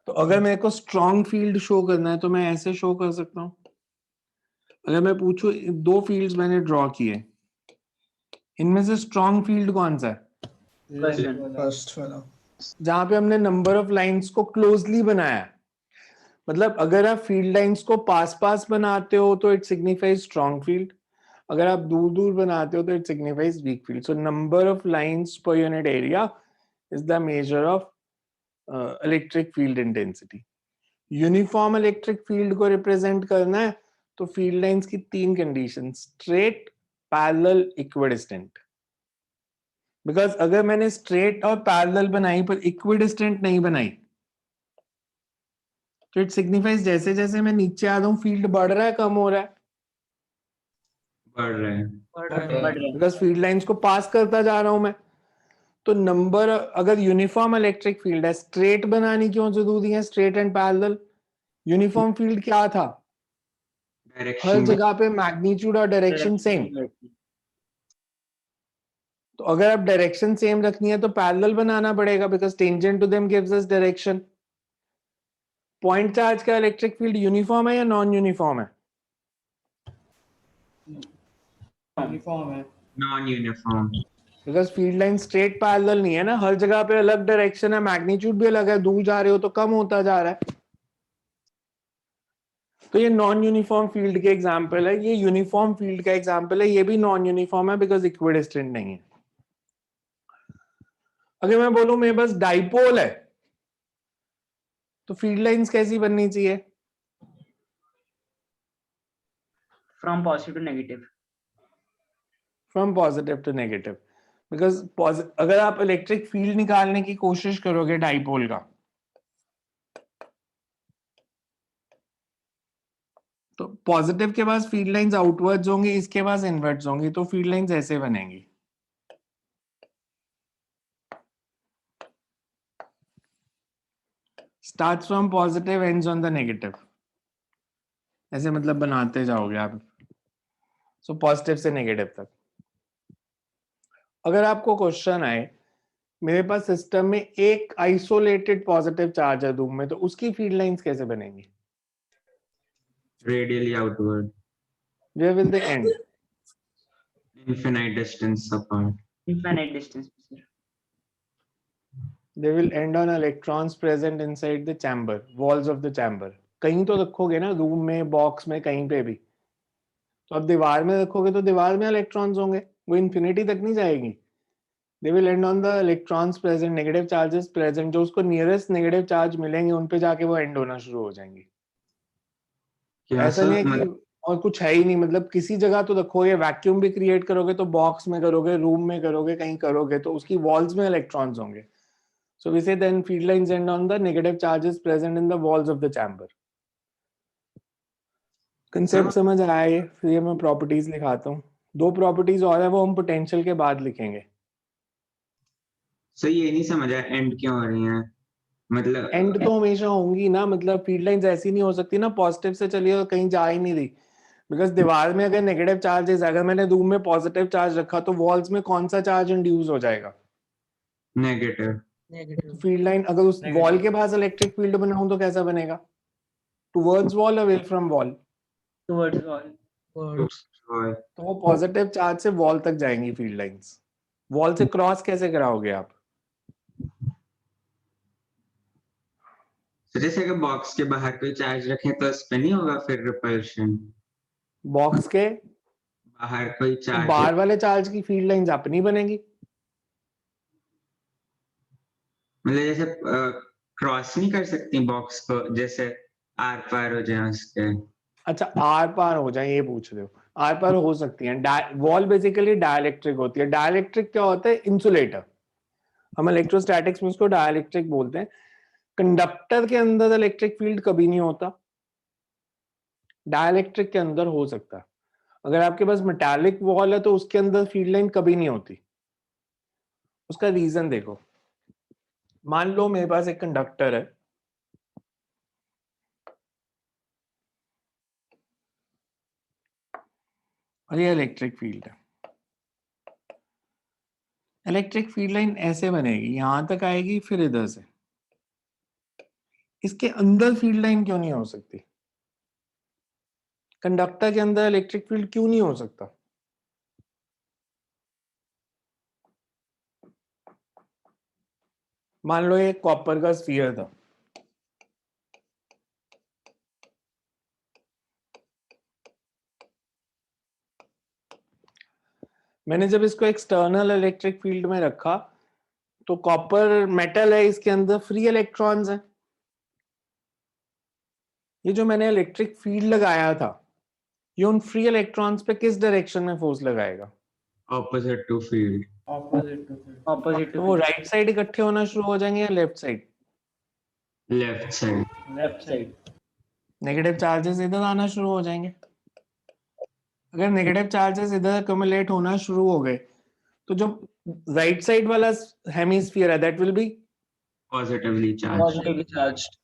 तो अगर मेरे को स्ट्रॉन्ग फील्ड शो करना है तो मैं ऐसे शो कर सकता हूं। अगर मैं पूछूं, दो फील्ड्स मैंने ड्रॉ किए, इनमें से स्ट्रॉन्ग फील्ड कौन सा है? First one. फर्स्ट वाला। जहां पे हमने नंबर ऑफ लाइंस को क्लोजली बनाया है। मतलब अगर आप फील्ड लाइंस को पास पास बनाते हो तो इट सिग्निफाइज स्ट्रॉन्ग फील्ड, अगर आप दूर दूर बनाते हो तो it signifies weak field. So number of lines पर unit area is the measure of electric field intensity. Uniform electric field को रिप्रेजेंट करना है तो फील्ड लाइंस की 3 condition, straight, parallel, equidistant. Because अगर मैंने स्ट्रेट और पैरेलल बनाई पर इक्विडिस्टेंट नहीं बनाई तो इट सिग्निफाइज जैसे जैसे मैं नीचे आ रहा हूं फील्ड बढ़ रहा है कम हो रहा है? बढ़ रहे हैं। बढ़ रहा है। बिकॉज फील्ड लाइंस को पास करता जा रहा हूं मैं। तो नंबर, अगर यूनिफॉर्म इलेक्ट्रिक फील्ड है, स्ट्रेट बनानी क्यों जरूरी है? Straight and parallel. Uniform field क्या था? हर डायरेक्शन जगह पे मैग्नीट्यूड और डायरेक्शन सेम। तो अगर आप डायरेक्शन सेम रखनी है तो पैरेलल बनाना पड़ेगा, because tangent to them gives us direction. Point charge का इलेक्ट्रिक फील्ड यूनिफॉर्म है या नॉन यूनिफॉर्म है? यूनिफॉर्म है। Non uniform. Because field line straight parallel नहीं है ना, हर जगह पे अलग डायरेक्शन है, मैग्नीट्यूड भी अलग है, दूर जा रहे हो तो कम होता जा रहा है। तो ये नॉन यूनिफॉर्म फील्ड के एग्जांपल है, ये यूनिफॉर्म फील्ड का एग्जांपल है, ये भी नॉन यूनिफॉर्म है बिकॉज इक्विडिस्टेंट नहीं है। अगर मैं बोलूं मेरे पास डाइपोल है तो फील्ड लाइंस कैसी बननी चाहिए? From positive to negative. From positive to negative, because अगर आप इलेक्ट्रिक फील्ड निकालने की कोशिश करोगे डाइपोल का तो पॉजिटिव के पास फील्ड लाइंस आउटवर्ड्स होंगी, इसके पास इनवर्ट्स होंगी, तो फील्ड लाइंस ऐसे बनेंगी। Starts from positive, ends on the negative, ऐसे मतलब बनाते जाओगे आप। सो पॉजिटिव से नेगेटिव तक। अगर आपको क्वेश्चन आए मेरे पास सिस्टम में एक आइसोलेटेड पॉजिटिव चार्ज है रूम में, तो उसकी फील्ड लाइंस कैसे बनेंगी? Radially outward. Where will they end? infinite distance apart. infinite distance पे sir. They will end on electrons present inside the chamber, walls of the chamber. कहीं तो रखोगे ना, रूम में, बॉक्स में, कहीं पे भी. तो अब दीवार में रखोगे तो दीवार में इलेक्ट्रॉन्स होंगे, वो इन्फिनिटी तक नहीं जाएगी. They will end on the electrons present, negative charges present. जो उसको नियरेस्ट नेगेटिव चार्ज मिलेंगे उन पे जाके वो एंड होना शुरू हो जाएंगी. क्या ऐसा नहीं है कि और कुछ है ही नहीं, मतलब किसी जगह तो रखोगे, वैक्यूम भी क्रिएट करोगे तो बॉक्स में करोगे, रूम में करोगे, कहीं करोगे तो उसकी वॉल्स में इलेक्ट्रॉन्स होंगे. So we say then field lines end on the negative charges present in the walls of the chamber. Concept समझ आया ये? फिर ये मैं प्रॉपर्टीज लिखाता हूँ. 2 प्रॉपर्टीज और है, वो हम पोटेंशियल के बाद लिखेंगे. सो ये नहीं समझा एंड क्यों हो रही है, मतलब एंड तो हमेशा होंगी ना, मतलब फील्ड लाइंस ऐसी नहीं हो सकती ना पॉजिटिव से चलिए और कहीं जा ही नहीं रही. बिकॉज दीवार में अगर नेगेटिव चार्जेस, अगर मैंने रूम में पॉजिटिव चार्ज रखा तो वॉल्स में कौन सा चार्ज इंड्यूस हो जाएगा? नेगेटिव. फील्ड लाइन अगर उस वॉल के पास इलेक्ट्रिक फील्ड बनाऊं तो कैसा बनेगा? Towards wall, away from wall. towards wall. तो वो पॉजिटिव चार्ज से वॉल तक जाएंगी फील्ड लाइंस. वॉल से क्रॉस कैसे कराओगे आप? तो जैसे अगर बॉक्स के बाहर कोई चार्ज रखें तो उस पे नहीं होगा फिर रिपल्शन? बॉक्स के बाहर कोई चार्ज बाहर वाले चार्ज की फील्ड लाइंस अपनी बनेगी. मतलब जैसे क्रॉस नहीं कर सकती बॉक्स को, जैसे आर पार हो जाए उसके. अच्छा, आर पार हो जाए ये पूछ रहे हो? आर पार हो सकती है. वॉल बेसिकली डाइलेक्ट्रिक होती है. डाइलेक्ट्रिक क्या होता है? इंसुलेटर. हम इलेक्ट्रोस्टैटिक्स में उसको डाइलेक्ट्रिक बोलते हैं. कंडक्टर के अंदर इलेक्ट्रिक फील्ड कभी नहीं होता, डाइलेक्ट्रिक के अंदर हो सकता है. अगर आपके पास मेटालिक वॉल है तो उसके अंदर फील्ड लाइन कभी नहीं होती. उसका रीजन देखो. मान लो मेरे पास एक कंडक्टर है, और ये इलेक्ट्रिक फील्ड है. इलेक्ट्रिक फील्ड लाइन ऐसे बनेगी, यहां तक आएगी, फिर इधर से. इसके अंदर फील्ड लाइन क्यों नहीं हो सकती? कंडक्टर के अंदर इलेक्ट्रिक फील्ड क्यों नहीं हो सकता? मान लो ये कॉपर का स्फीयर था, मैंने जब इसको एक्सटर्नल इलेक्ट्रिक फील्ड में रखा तो कॉपर मेटल है, इसके अंदर फ्री इलेक्ट्रॉन्स हैं. ये जो मैंने इलेक्ट्रिक फील्ड लगाया था, ये उन फ्री इलेक्ट्रॉन्स पे किस डायरेक्शन में फोर्स लगाएगा? Opposite to field. opposite तो to वो राइट साइड इकट्ठे होना शुरू हो जाएंगे या left side? Left side. left side. Negative charges इधर आना शुरू हो जाएंगे. अगर नेगेटिव चार्जेस इधर अक्यूमुलेट होना शुरू हो गए तो जो राइट साइड वाला हेमिस्फीयर है that will be positively charge. Positively charged.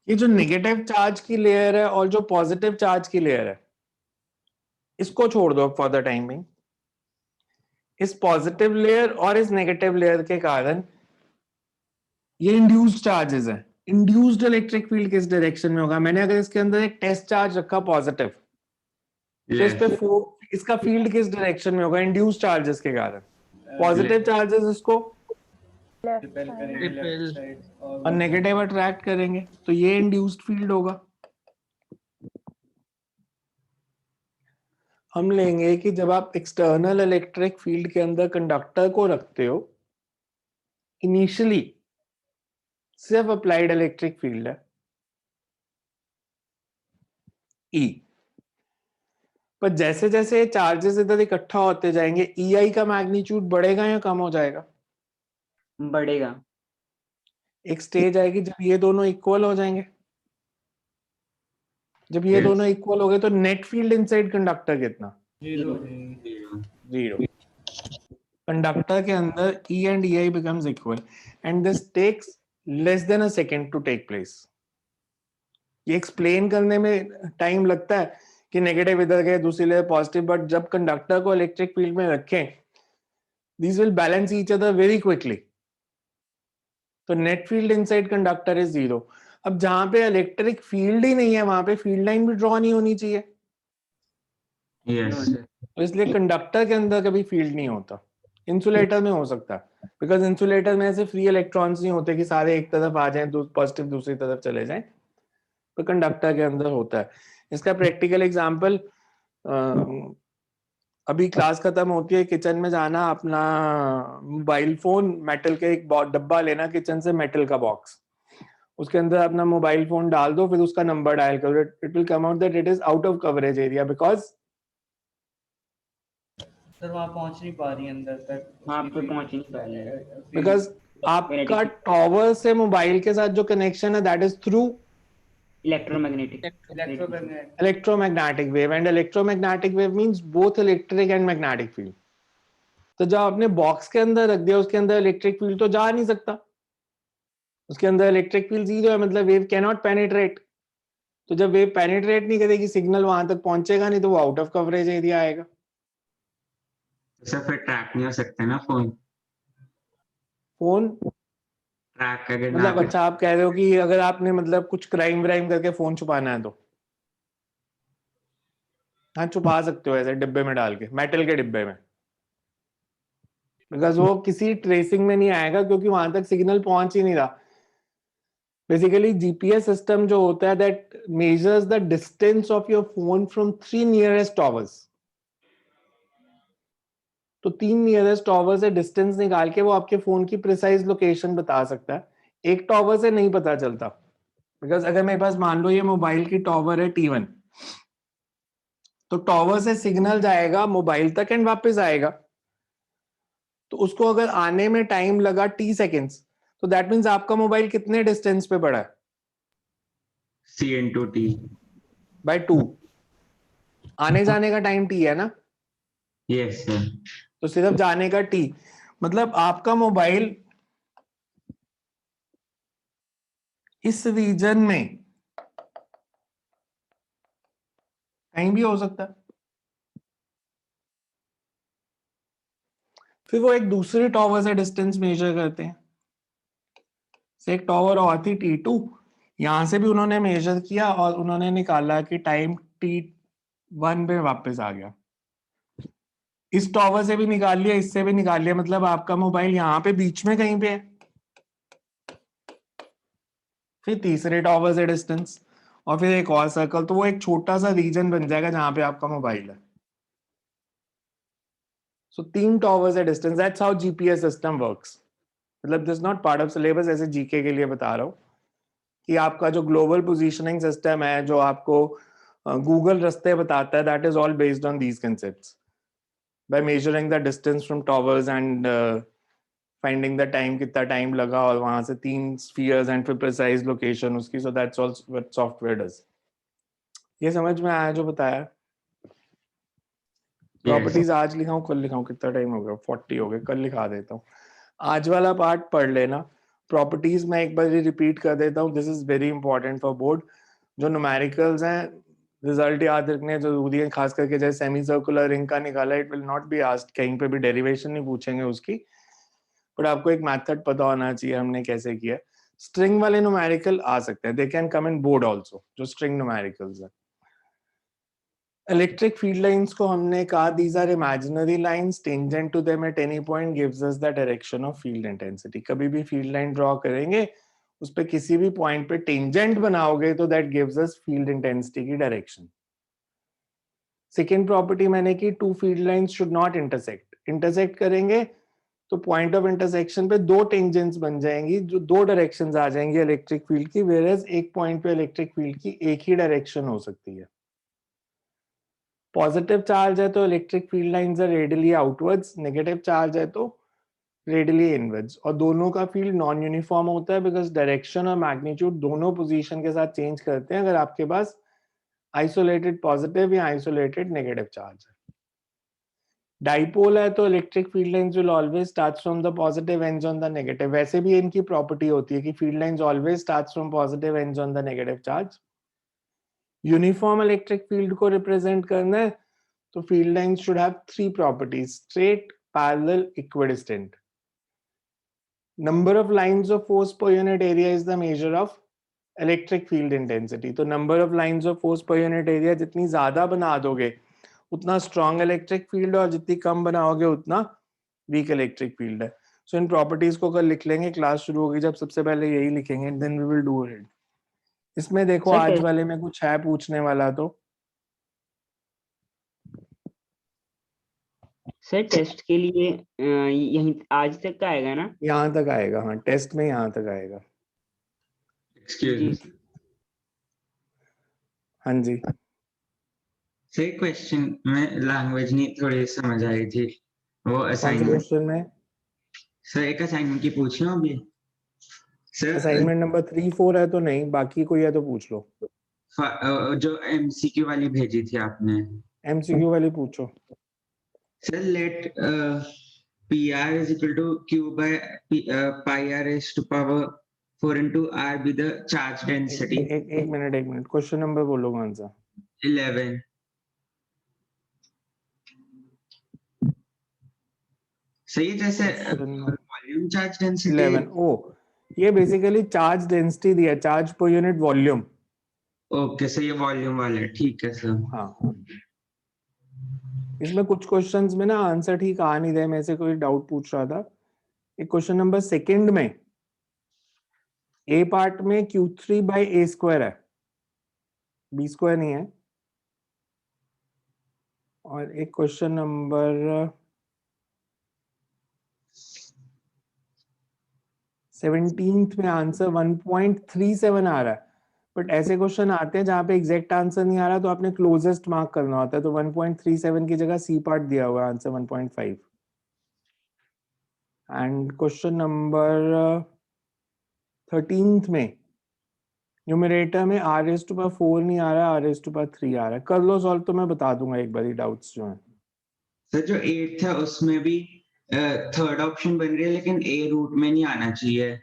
ये जो नेगेटिव चार्ज की लेयर है और जो पॉजिटिव चार्ज की लेयर है, इसको छोड़ दो फॉर द टाइम बिंग. इस पॉजिटिव लेयर और इस नेगेटिव लेयर के कारण ये इंड्यूस्ड चार्जेस हैं. इंड्यूस्ड इलेक्ट्रिक फील्ड किस डायरेक्शन में होगा? मैंने अगर इसके अंदर एक टेस्ट चार्ज रखा पॉजिटिव, तो इस पे इसका फील्ड किस डायरेक्शन में होगा? इंड्यूस्ड चार्जेस के कारण. पॉजिटिव चार्जेस इसको रिपेल करेंगे लेफ्ट साइड और नेगेटिव अट्रैक्ट करेंगे, तो ये इंड्यूस्ड फील्ड होगा. हम लेंगे कि जब आप एक्सटर्नल इलेक्ट्रिक फील्ड के अंदर कंडक्टर को रखते हो, इनिशियली सिर्फ अप्लाइड इलेक्ट्रिक फील्ड है E, पर जैसे जैसे चार्जेस इधर इकट्ठा होते जाएंगे, EI का मैग्नीट्यूड बढ़ेगा या कम हो जाएगा? बढ़ेगा. एक स्टेज आएगी जब ये दोनों इक्वल हो जाएंगे. जब ये दोनों इक्वल हो गए तो नेट फील्ड इनसाइड कंडक्टर कितना? 0. कंडक्टर के अंदर E and EI becomes equal and this takes less than a second to take place. ये एक्सप्लेन करने में टाइम लगता है कि नेगेटिव इधर गए, दूसरी लेयर पॉजिटिव, बट जब कंडक्टर को इलेक्ट्रिक फील्ड में रखें, these will balance each other very quickly. तो net field inside conductor is 0. अब जहां पे इलेक्ट्रिक फील्ड ही नहीं है वहां पे फील्ड लाइन भी ड्रॉ नहीं होनी चाहिए, यस तो इसलिए कंडक्टर के अंदर कभी फील्ड नहीं होता। इंसुलेटर में हो सकता है, बिकॉज इंसुलेटर में ऐसे फ्री इलेक्ट्रॉन्स नहीं होते कि सारे एक तरफ आ जाएं, पॉजिटिव दूसरी तरफ चले जाएं, तो कंडक्टर के अंदर होता है। इसका प्रैक्टिकल एग्जांपल, अभी क्लास खत्म होती है, किचन में जाना, अपना मोबाइल फोन, मेटल के एक डब्बा लेना किचन से, मेटल का बॉक्स, उसके अंदर अपना मोबाइल फोन डाल दो, फिर उसका नंबर डायल करो, it will come out that it is out of coverage area, because sir वहाँ पहुँच नहीं पा रही अंदर तक, वहाँ उसकी पे पहुँच ही नहीं पा रही है। बिकॉज आपका टॉवर से मोबाइल के साथ जो कनेक्शन है that is through electromagnetic electromagnetic wave, and electromagnetic wave means both electric and magnetic field. तो जब आपने बॉक्स के अंदर रख दिया, उसके अंदर इलेक्ट्रिक फील्ड तो जा नहीं सकता, उसके अंदर इलेक्ट्रिक फील्ड जीरो है, मतलब वेव कैन नॉट पेनिट्रेट। तो जब वेव पेनिट्रेट नहीं करेगी, सिग्नल वहां तक पहुंचेगा नहीं, तो वो आउट ऑफ कवरेज एरिया आएगा। सर फिर ट्रैक नहीं हो सकते ना फोन ट्रैक अगर ना मतलब अच्छा, आप कह रहे हो कि अगर आपने मतलब कुछ क्राइम व्राइम करके फोन छुपाना है तो हाँ छुपा सकते हो ऐसे डिब्बे में डाल के, मेटल के डिब्बे में, बिकॉज वो किसी ट्रेसिंग में नहीं आएगा क्योंकि वहां तक सिग्नल पहुंच ही नहीं रहा। बेसिकली जीपीएस सिस्टम जो होता है that measures the distance of your phone from 3 nearest towers. तो 3 नियरेस्ट टॉवर से डिस्टेंस निकाल के वो आपके फोन की प्रिसाइज लोकेशन बता सकता है, एक टॉवर से नहीं पता चलता। बिकॉज अगर मेरे पास मान लो ये मोबाइल की टॉवर है T1, तो टॉवर से सिग्नल जाएगा मोबाइल तक एंड वापस आएगा, तो उसको अगर आने में टाइम लगा T सेकेंड्स, तो दैट मीन्स आपका मोबाइल कितने डिस्टेंस पे पड़ा है? C/T bye 2। आने जाने का टाइम T है ना, यस सर तो सिर्फ जाने का T, मतलब आपका मोबाइल इस रीजन में कहीं भी हो सकता है। फिर वो एक दूसरे टॉवर से डिस्टेंस मेजर करते हैं, से एक टॉवर और थी T2, यहां से भी उन्होंने मेजर किया और उन्होंने निकाला कि टाइम T1 पे वापस आ गया। इस टॉवर से भी निकाल लिया, इससे भी निकाल लिया, मतलब आपका मोबाइल यहाँ पे बीच में कहीं पे है। फिर तीसरे टॉवर से डिस्टेंस और फिर एक और सर्कल, तो वो एक छोटा सा रीजन बन जाएगा जहां पे आपका मोबाइल है। सो 3 टॉवर से distance, that's how GPS system works. मतलब this not part of syllabus, ऐसे जीके के लिए बता रहा हूँ कि आपका जो ग्लोबल पोजीशनिंग सिस्टम है, जो आपको गूगल रास्ते बताता है, that is all based on these concepts, by measuring the distance from towers and finding the time, कितना टाइम लगा, और वहां से 3 स्फीयर्स एंड फिर प्रिसाइज लोकेशन उसकी। So that's all what software does. ये समझ में आया जो बताया? प्रॉपर्टीज आज लिखाऊं कल लिखाऊं? कितना टाइम हो गया? 40 हो गए, कल लिखा देता हूँ। आज वाला पार्ट पढ़ लेना। प्रॉपर्टीज मैं एक बार रिपीट कर देता हूँ, this is very important for board. जो न्यूमेरिकल्स हैं रिजल्ट याद रखने जरूरी है, खास करके जैसे सेमी सर्कुलर रिंग का निकाला, it will not be asked, कहीं पे भी डेरिवेशन नहीं पूछेंगे उसकी, बट आपको एक मेथड पता होना चाहिए हमने कैसे किया। स्ट्रिंग वाले न्यूमेरिकल आ सकते हैं, they can come in board also, जो स्ट्रिंग न्यूमेरिकल्स है। इलेक्ट्रिक फील्ड लाइंस को हमने कहा these are imaginary lines, tangent to them at any point gives us the direction of field intensity. कभी भी फील्ड लाइन ड्रॉ करेंगे, उस पे किसी भी पॉइंट पे टेंजेंट बनाओगे तो that gives us field intensity की डायरेक्शन। सेकेंड प्रॉपर्टी मैंने की, two field lines should not intersect. Intersect करेंगे तो पॉइंट ऑफ इंटरसेक्शन पे 2 टेंजेंट्स बन जाएंगी, जो 2 डायरेक्शंस आ जाएंगी इलेक्ट्रिक फील्ड की, वेयरएज एक पॉइंट पे इलेक्ट्रिक फील्ड की एक ही डायरेक्शन हो सकती है। पॉजिटिव चार्ज है तो electric field lines are radially outwards, negative charge है तो रेडियली इनवर्ड्स, और दोनों का फील्ड नॉन यूनिफॉर्म होता है बिकॉज डायरेक्शन और मैग्नीट्यूड दोनों पोजीशन के साथ चेंज करते हैं अगर आपके पास आइसोलेटेड पॉजिटिव या आइसोलेटेड नेगेटिव चार्ज है। डाइपोल है तो electric field lines will always start from the positive ends on the negative. वैसे भी इनकी प्रॉपर्टी होती है कि field lines always start from positive ends on the negative charge. Uniform electric field को रिप्रेजेंट करना है तो field lines should have 3 properties, straight, parallel, equidistant. Number of lines of force per unit area is the measure of electric field intensity. तो number of lines of force पर unit area जितनी ज्यादा बना दोगे उतना स्ट्रॉन्ग इलेक्ट्रिक फील्ड है, और जितनी कम बनाओगे उतना वीक इलेक्ट्रिक फील्ड है। सो इन प्रॉपर्टीज को कल लिख लेंगे, क्लास शुरू होगी जब सबसे पहले यही लिखेंगे, then we will do it. इसमें देखो सर, आज टेस्ट वाले में कुछ है पूछने वाला तो? सर टेस्ट के लिए यहीं आज तक का आएगा ना? यहाँ तक आएगा, हाँ टेस्ट में यहाँ तक आएगा। एक्सक्यूज जी मी हाँ जी, सही क्वेश्चन में लैंग्वेज नहीं थोड़ी समझ आई थी, वो कौन से असाइनमेंट क्वेश्चन में? सर एक असाइनमेंट की पूछ रहा हूँ अभी सर। असाइनमेंट नंबर 3-4 है तो नहीं, बाकी कोई है तो पूछ लो। जो एमसीक्यू वाली भेजी थी आपने एमसीक्यू वाली पूछो। Sir, let PR is equal to Q by pi r raised to power 4 into R be the charge density. एक मिनट, क्वेश्चन नंबर बोलो कौन सा? 11 सही है, जैसे वॉल्यूम चार्ज डेंसिटी 11। ओ, ये बेसिकली चार्ज डेंसिटी दिया, charge per unit volume. Okay sir, ये वॉल्यूम वाला है, ठीक है सर। हाँ, इसमें कुछ क्वेश्चंस में ना आंसर ठीक आ नहीं रहे, मैं से कोई डाउट पूछ रहा था। एक क्वेश्चन नंबर 2 में ए पार्ट में Q3 by a स्क्वायर है, B स्क्वायर नहीं है। और एक क्वेश्चन नंबर 17 में आंसर 1.37 आ रहा है, बट ऐसे क्वेश्चन आते हैं जहां पे एग्जैक्ट आंसर नहीं आ रहा तो आपने क्लोजेस्ट मार्क करना होता है। तो 1.37 की जगह सी पार्ट दिया हुआ है, आंसर 1.5। एंड क्वेश्चन नंबर 13 में न्यूमरेटर में r⁴ नहीं आ रहा, r⁴ आ रहा है। कर लो सॉल्व, तो मैं बता दूंगा एक बार डाउट्स जो हैं। सर जो 8 था उसमें भी थर्ड ऑप्शन बन रही है, लेकिन ए रूट में नहीं आना चाहिए।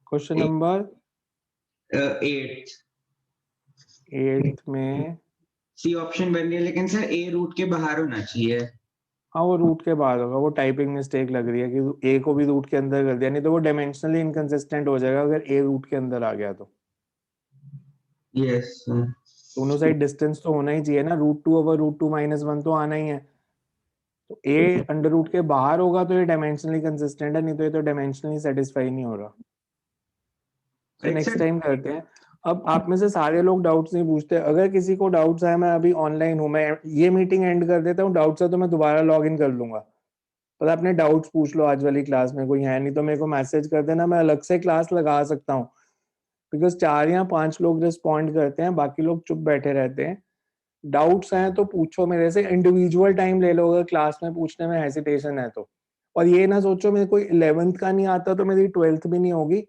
क्वेश्चन नंबर 8 में सी ऑप्शन बन रही है, लेकिन सर ए रूट के बाहर होना चाहिए। हाँ, वो रूट के बाद होगा, वो टाइपिंग मिस्टेक लग रही है कि ए को भी रूट के अंदर कर दिया, नहीं तो वो डायमेंशनली इनकंसिस्टेंट हो जाएगा अगर ए रूट के अंदर आ गया तो। Yes sir. दोनों साइड डिस्टेंस तो होना ही चाहिए ना, √2/√2 - 1 तो आना ही है। तो ए अंडर रूट के बाहर होगा तो ये डायमेंशनली कंसिस्टेंट है, नहीं तो ये तो डायमेंशनली सेटिस्फाई नहीं हो रहा। तो नेक्स्ट टाइम करते हैं। अब आप में से सारे लोग डाउट्स नहीं पूछते, अगर किसी को डाउट्स है, मैं अभी ऑनलाइन हूँ, मैं ये मीटिंग एंड कर देता हूँ, डाउट्स है तो मैं दोबारा लॉग इन कर लूंगा। पर अपने डाउट्स पूछ लो आज वाली क्लास में, कोई है नहीं तो मेरे को मैसेज कर देना, मैं अलग से क्लास लगा सकता हूँ। बिकॉज 4 या 5 लोग रिस्पॉन्ड करते हैं, बाकी लोग चुप बैठे रहते हैं। डाउट्स हैं तो पूछो मेरे से, इंडिविजुअल टाइम ले लो अगर क्लास में पूछने में हेसिटेशन है तो। और ये ना सोचो मेरे को 11th का नहीं आता तो मेरी 12th भी नहीं होगी।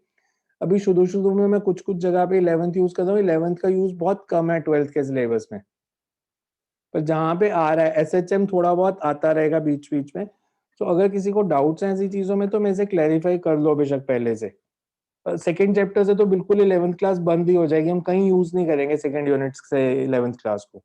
अभी शुरू में मैं कुछ जगह पे 11th यूज करता हूँ, 11th का यूज बहुत कम है 12th के सिलेबस में। पर जहाँ पे आ रहा है SHM थोड़ा बहुत आता रहेगा बीच में। तो अगर किसी को डाउट्स हैं ऐसी चीजों में तो मेरे से क्लैरिफाई कर लो बेशक पहले से। सेकेंड चैप्टर से तो बिल्कुल 11th क्लास बंद ही हो जाएगी, हम कहीं यूज नहीं करेंगे सेकेंड यूनिट से 11th क्लास को।